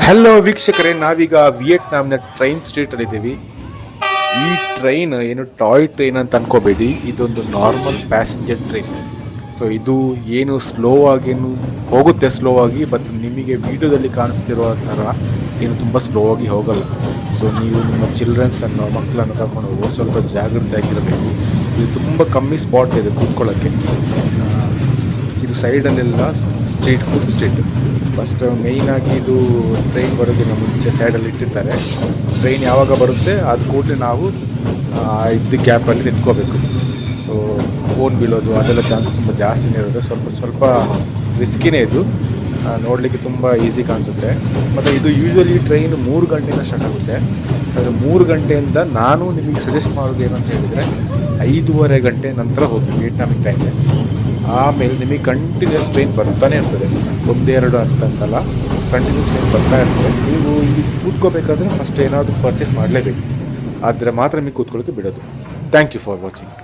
Hello ವೀಕ್ಷಕರೇ, ನಾವೀಗ ವಿಯೆಟ್ನಾಂನ train ಸ್ಟ್ರೀಟಲ್ಲಿದ್ದೀವಿ. ಈ ಟ್ರೈನ್ ಏನು ಟಾಯ್ ಟ್ರೈನ್ ಅಂತ ಅನ್ಕೋಬೇಡಿ, ಇದೊಂದು ನಾರ್ಮಲ್ ಪ್ಯಾಸೆಂಜರ್ ಟ್ರೈನ್. ಸೊ ಇದು ಏನು ಸ್ಲೋ ಆಗೇನು ಹೋಗುತ್ತೆ, ಸ್ಲೋ ಆಗಿ, ಬಟ್ ನಿಮಗೆ ವಿಡಿಯೋದಲ್ಲಿ ಕಾಣಿಸ್ತಿರೋ ಥರ ಏನು ತುಂಬ ಸ್ಲೋ ಆಗಿ ಹೋಗಲ್ಲ. ಸೊ ನೀವು ನಿಮ್ಮ ಚಿಲ್ಡ್ರನ್ಸನ್ನು, ಮಕ್ಕಳನ್ನು ಕರ್ಕೊಂಡು ಹೋಗೋ ಸ್ವಲ್ಪ ಜಾಗೃತಿಯಾಗಿರಬೇಕು. ಇದು ತುಂಬ ಕಮ್ಮಿ ಸ್ಪಾಟ್ ಇದೆ ಕೂತ್ಕೊಳ್ಳೋಕ್ಕೆ. ಇದು ಸೈಡಲ್ಲೆಲ್ಲ ಸ್ಟ್ರೀಟ್. ಫಸ್ಟ್ ಮೇಯ್ನಾಗಿ ಇದು ಟ್ರೈನ್ ಬರೋದಿಲ್ಲ ಮುಂಚೆ ಸೈಡಲ್ಲಿ ಇಟ್ಟಿರ್ತಾರೆ. ಟ್ರೈನ್ ಯಾವಾಗ ಬರುತ್ತೆ ಅದು ಕೂಡಲೇ ನಾವು ಇದ್ದ ಗ್ಯಾಪಲ್ಲಿ ನಿಂತ್ಕೋಬೇಕು. ಸೊ ಫೋನ್ ಬೀಳೋದು ಅದೆಲ್ಲ ಚಾನ್ಸ್ ತುಂಬ ಜಾಸ್ತಿನೇ ಇರುತ್ತೆ. ಸ್ವಲ್ಪ ರಿಸ್ಕಿನೇ ಇದು. ನೋಡಲಿಕ್ಕೆ ತುಂಬ ಈಸಿ ಕಾಣಿಸುತ್ತೆ. ಮತ್ತು ಇದು ಯೂಶ್ವಲಿ ಟ್ರೈನ್ 3 ಗಂಟೆಯಿಂದ ಸ್ಟಾರ್ಟ್ ಆಗುತ್ತೆ. ಆದರೆ 3 ಗಂಟೆಯಿಂದ ನಾನು ನಿಮಗೆ ಸಜೆಸ್ಟ್ ಮಾಡೋದು ಏನಂತ ಹೇಳಿದರೆ 5:30 ಗಂಟೆ ನಂತರ ಹೋಗಿ ವಿಯೆಟ್ನಾಮಿಕ್ ಟೈಮ್ಗೆ. ಆಮೇಲೆ ನಿಮಗೆ ಕಂಟಿನ್ಯೂಸ್ ಟ್ರೈನ್ ಬರ್ತಾನೆ ಇರ್ತದೆ, 1-2 ಅಂತಲ್ಲ, ಕಂಟಿನ್ಯೂಸ್ ಟ್ರೈನ್ ಬರ್ತಾ ಇರ್ತದೆ. ನೀವು ಇಲ್ಲಿ ಕೂತ್ಕೋಬೇಕಾದ್ರೆ ಫಸ್ಟ್ ಏನಾದರೂ ಪರ್ಚೇಸ್ ಮಾಡಲೇಬೇಕು, ಆದರೆ ಮಾತ್ರ ನಿಮಗೆ ಕೂತ್ಕೊಳ್ಳೋಕ್ಕೆ ಬಿಡೋದು. Thank you for watching.